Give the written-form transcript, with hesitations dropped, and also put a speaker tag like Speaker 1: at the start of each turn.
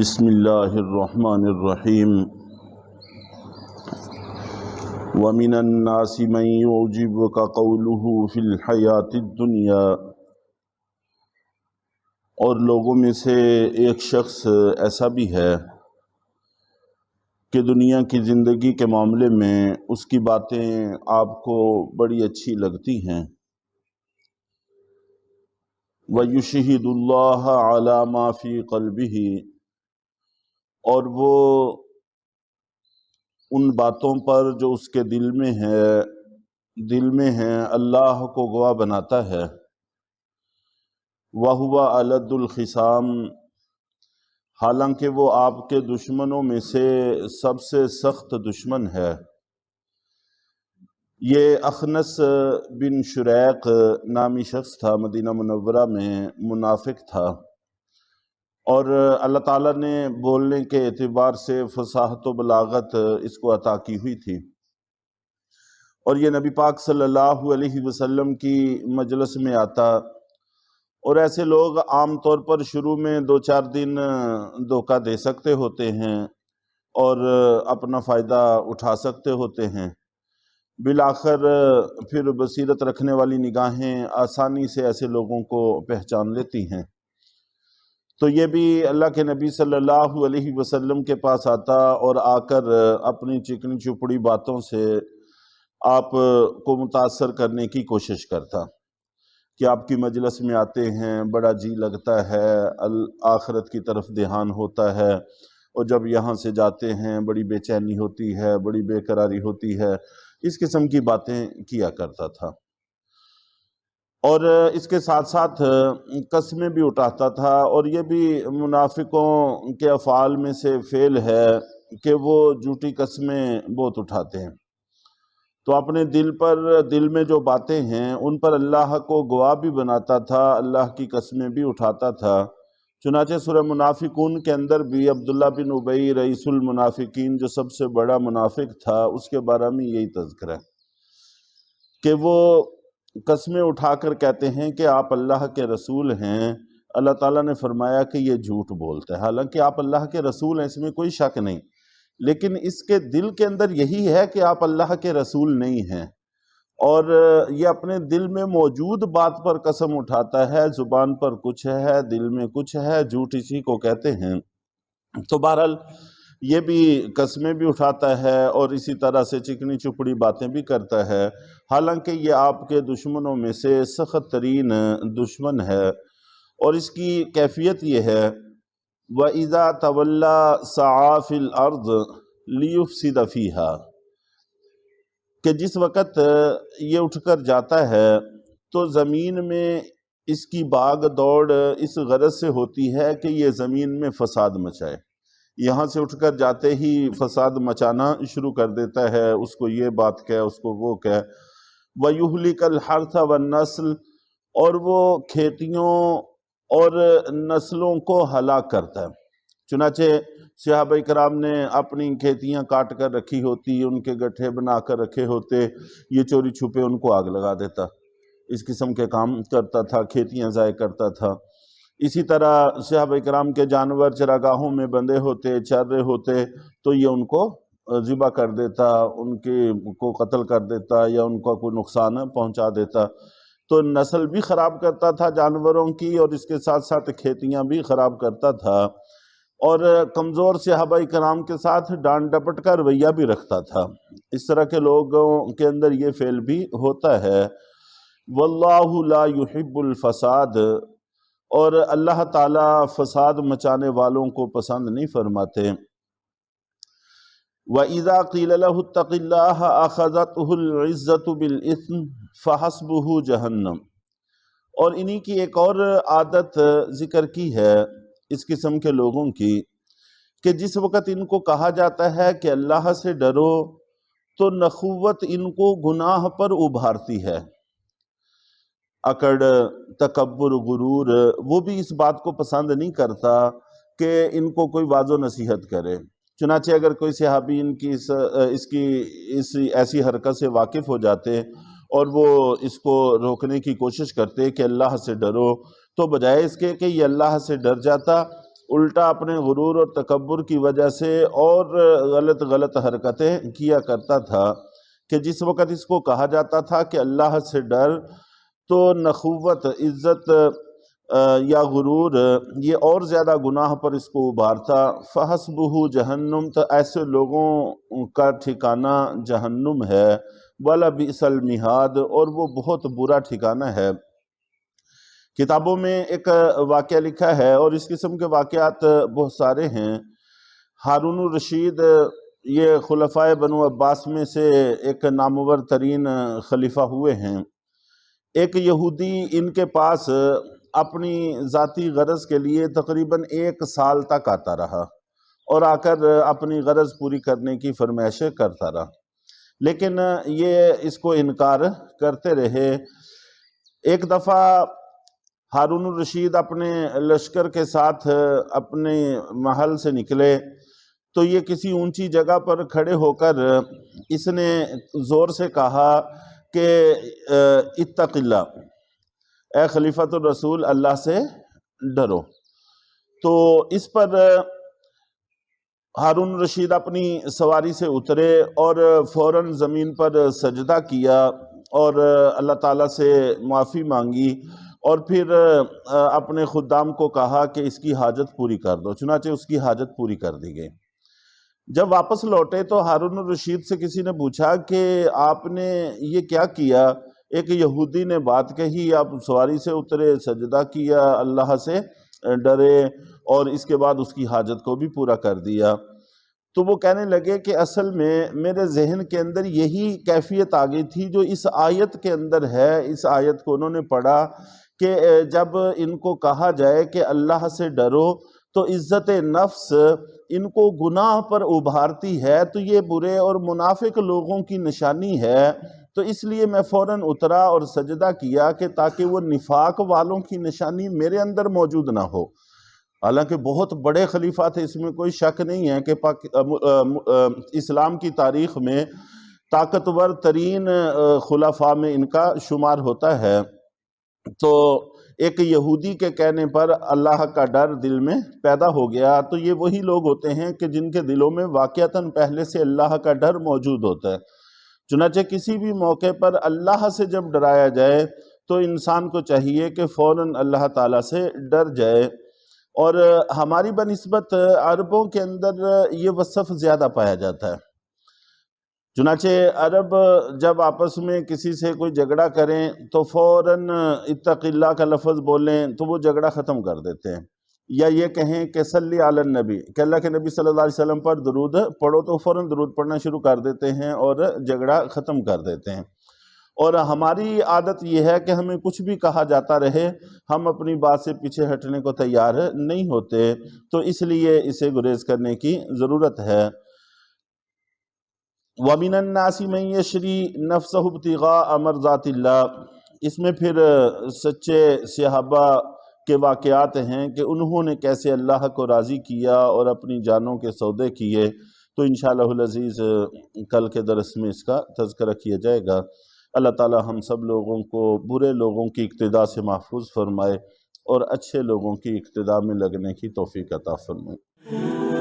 Speaker 1: بسم اللہ الرحمن الرحیم وَمِنَ النَّاسِ مَن يُعْجِبُكَ قَوْلُهُ فِي الْحَيَاةِ الدُّنْيَا، اور لوگوں میں سے ایک شخص ایسا بھی ہے کہ دنیا کی زندگی کے معاملے میں اس کی باتیں آپ کو بڑی اچھی لگتی ہیں۔ وَيُشْهِدُ اللَّهَ عَلَى مَا فِي قَلْبِهِ، اور وہ ان باتوں پر جو اس کے دل میں ہیں اللہ کو گواہ بناتا ہے۔ وَهُوَ أَلَدُّ الْخِصَامِ، حالانکہ وہ آپ کے دشمنوں میں سے سب سے سخت دشمن ہے۔ یہ اخنس بن شریق نامی شخص تھا، مدینہ منورہ میں منافق تھا، اور اللہ تعالیٰ نے بولنے کے اعتبار سے فصاحت و بلاغت اس کو عطا کی ہوئی تھی، اور یہ نبی پاک صلی اللہ علیہ وسلم کی مجلس میں آتا، اور ایسے لوگ عام طور پر شروع میں 2-4 دن دھوکہ دے سکتے ہوتے ہیں اور اپنا فائدہ اٹھا سکتے ہوتے ہیں، بالآخر پھر بصیرت رکھنے والی نگاہیں آسانی سے ایسے لوگوں کو پہچان لیتی ہیں۔ تو یہ بھی اللہ کے نبی صلی اللہ علیہ وسلم کے پاس آتا اور آ کر اپنی چکنی چپڑی باتوں سے آپ کو متاثر کرنے کی کوشش کرتا کہ آپ کی مجلس میں آتے ہیں، بڑا جی لگتا ہے، آخرت کی طرف دھیان ہوتا ہے، اور جب یہاں سے جاتے ہیں بڑی بے چینی ہوتی ہے، بڑی بے قراری ہوتی ہے، اس قسم کی باتیں کیا کرتا تھا۔ اور اس کے ساتھ ساتھ قسمیں بھی اٹھاتا تھا، اور یہ بھی منافقوں کے افعال میں سے فعل ہے کہ وہ جھوٹی قسمیں بہت اٹھاتے ہیں۔ تو اپنے دل میں جو باتیں ہیں ان پر اللہ کو گواہ بھی بناتا تھا، اللہ کی قسمیں بھی اٹھاتا تھا۔ چنانچہ سورہ منافقون کے اندر بھی عبداللہ بن ابی رئیس المنافقین، جو سب سے بڑا منافق تھا، اس کے بارے میں یہی تذکرہ ہے کہ وہ قسمیں اٹھا کر کہتے ہیں کہ آپ اللہ کے رسول ہیں۔ اللہ تعالیٰ نے فرمایا کہ یہ جھوٹ بولتا ہے، حالانکہ آپ اللہ کے رسول ہیں، اس میں کوئی شک نہیں، لیکن اس کے دل کے اندر یہی ہے کہ آپ اللہ کے رسول نہیں ہیں، اور یہ اپنے دل میں موجود بات پر قسم اٹھاتا ہے، زبان پر کچھ ہے، دل میں کچھ ہے، جھوٹ اسی کو کہتے ہیں۔ تو بہرحال یہ بھی قسمیں بھی اٹھاتا ہے اور اسی طرح سے چکنی چپڑی باتیں بھی کرتا ہے، حالانکہ یہ آپ کے دشمنوں میں سے سخت ترین دشمن ہے۔ اور اس کی کیفیت یہ ہے وَإِذَا تَوَلَّى سَعَىٰ فِي الْأَرْضِ لِيُفْسِدَ فِيهَا، کہ جس وقت یہ اٹھ کر جاتا ہے تو زمین میں اس کی باغ دوڑ اس غرض سے ہوتی ہے کہ یہ زمین میں فساد مچائے، یہاں سے اٹھ کر جاتے ہی فساد مچانا شروع کر دیتا ہے، اس کو یہ بات کہے، اس کو وہ کہے۔ وَيُهْلِكَ الْحَرْثَ وَالنَّسْلَ، اور وہ کھیتیوں اور نسلوں کو ہلاک کرتا ہے۔ چنانچہ صحابہ کرام نے اپنی کھیتیاں کاٹ کر رکھی ہوتی، ان کے گٹھے بنا کر رکھے ہوتے، یہ چوری چھپے ان کو آگ لگا دیتا، اس قسم کے کام کرتا تھا، کھیتیاں ضائع کرتا تھا۔ اسی طرح صحابہ کرام کے جانور چراگاہوں میں بندھے ہوتے، چر رہے ہوتے، تو یہ ان کو ذبح کر دیتا، ان کو قتل کر دیتا یا ان کو کوئی نقصان پہنچا دیتا۔ تو نسل بھی خراب کرتا تھا جانوروں کی، اور اس کے ساتھ ساتھ کھیتیاں بھی خراب کرتا تھا، اور کمزور صحابہ کرام کے ساتھ ڈانٹ ڈپٹ کا رویہ بھی رکھتا تھا۔ اس طرح کے لوگوں کے اندر یہ فعل بھی ہوتا ہے۔ واللہ لا یحب الفساد، اور اللہ تعالیٰ فساد مچانے والوں کو پسند نہیں فرماتے۔ وَإِذَا قِيلَ لَهُ اتَّقِ اللَّهَ أَخَذَتْهُ الْعِزَّةُ بِالْإِثْمِ فَحَسْبُهُ جَهَنَّمُ، اور انہی کی ایک اور عادت ذکر کی ہے اس قسم کے لوگوں کی کہ جس وقت ان کو کہا جاتا ہے کہ اللہ سے ڈرو تو نخوت ان کو گناہ پر ابھارتی ہے۔ اکڑ، تکبر، غرور، وہ بھی اس بات کو پسند نہیں کرتا کہ ان کو کوئی واعظ و نصیحت کرے۔ چنانچہ اگر کوئی صحابی ان کی اس ایسی حرکت سے واقف ہو جاتے اور وہ اس کو روکنے کی کوشش کرتے کہ اللہ سے ڈرو، تو بجائے اس کے کہ یہ اللہ سے ڈر جاتا، الٹا اپنے غرور اور تکبر کی وجہ سے اور غلط حرکتیں کیا کرتا تھا کہ جس وقت اس کو کہا جاتا تھا کہ اللہ سے ڈر، تو نخوت، عزت یا غرور یہ اور زیادہ گناہ پر اس کو ابھارتا۔ فحسبہ جہنم، تو ایسے لوگوں کا ٹھکانہ جہنم ہے، وَلَبِئْسَ الْمِہَادُ، اور وہ بہت برا ٹھکانہ ہے۔ کتابوں میں ایک واقعہ لکھا ہے، اور اس قسم کے واقعات بہت سارے ہیں۔ ہارون الرشید یہ خلفائے بنو عباس میں سے ایک نامور ترین خلیفہ ہوئے ہیں۔ ایک یہودی ان کے پاس اپنی ذاتی غرض کے لیے تقریباً 1 سال تک آتا رہا اور آ کر اپنی غرض پوری کرنے کی فرمائشیں کرتا رہا، لیکن یہ اس کو انکار کرتے رہے۔ ایک دفعہ ہارون الرشید اپنے لشکر کے ساتھ اپنے محل سے نکلے تو یہ کسی اونچی جگہ پر کھڑے ہو کر اس نے زور سے کہا کہ اتق اللہ، اے خلیفۃ الرسول، اللہ سے ڈرو۔ تو اس پر ہارون الرشید اپنی سواری سے اترے اور فوراً زمین پر سجدہ کیا اور اللہ تعالیٰ سے معافی مانگی، اور پھر اپنے خدام کو کہا کہ اس کی حاجت پوری کر دو۔ چنانچہ اس کی حاجت پوری کر دی گئی۔ جب واپس لوٹے تو ہارون الرشید سے کسی نے پوچھا کہ آپ نے یہ کیا کیا؟ ایک یہودی نے بات کہی، آپ سواری سے اترے، سجدہ کیا، اللہ سے ڈرے، اور اس کے بعد اس کی حاجت کو بھی پورا کر دیا۔ تو وہ کہنے لگے کہ اصل میں میرے ذہن کے اندر یہی کیفیت آ گئی تھی جو اس آیت کے اندر ہے۔ اس آیت کو انہوں نے پڑھا کہ جب ان کو کہا جائے کہ اللہ سے ڈرو تو عزت نفس ان کو گناہ پر ابھارتی ہے، تو یہ برے اور منافق لوگوں کی نشانی ہے۔ تو اس لیے میں فوراً اترا اور سجدہ کیا کہ تاکہ وہ نفاق والوں کی نشانی میرے اندر موجود نہ ہو۔ حالانکہ بہت بڑے خلیفہ تھے، اس میں کوئی شک نہیں ہے کہ اسلام کی تاریخ میں طاقتور ترین خلفاء میں ان کا شمار ہوتا ہے۔ تو ایک یہودی کے کہنے پر اللہ کا ڈر دل میں پیدا ہو گیا۔ تو یہ وہی لوگ ہوتے ہیں کہ جن کے دلوں میں واقعتاً پہلے سے اللہ کا ڈر موجود ہوتا ہے۔ چنانچہ کسی بھی موقع پر اللہ سے جب ڈرایا جائے تو انسان کو چاہیے کہ فوراً اللہ تعالیٰ سے ڈر جائے۔ اور ہماری بنسبت عربوں کے اندر یہ وصف زیادہ پایا جاتا ہے۔ چنانچہ عرب جب آپس میں کسی سے کوئی جھگڑا کریں تو فوراً اتق اللہ کا لفظ بولیں تو وہ جھگڑا ختم کر دیتے ہیں، یا یہ کہیں کہ صلی علی النبی، کہ اللہ کے نبی صلی اللہ علیہ وسلم پر درود پڑھو، تو فوراً درود پڑھنا شروع کر دیتے ہیں اور جھگڑا ختم کر دیتے ہیں۔ اور ہماری عادت یہ ہے کہ ہمیں کچھ بھی کہا جاتا رہے، ہم اپنی بات سے پیچھے ہٹنے کو تیار نہیں ہوتے، تو اس لیے اسے گریز کرنے کی ضرورت ہے۔ وَمِنَ النَّاسِ مَن يَشْرِي نَفْسَهُ ابْتِغَاءَ مَرْضَاتِ اللَّهِ، اس میں پھر سچے صحابہ کے واقعات ہیں کہ انہوں نے کیسے اللہ کو راضی کیا اور اپنی جانوں کے سودے کیے۔ تو انشاءاللہ العزیز کل کے درس میں اس کا تذکرہ کیا جائے گا۔ اللہ تعالی ہم سب لوگوں کو برے لوگوں کی اقتداء سے محفوظ فرمائے اور اچھے لوگوں کی اقتداء میں لگنے کی توفیق عطا فرمائے۔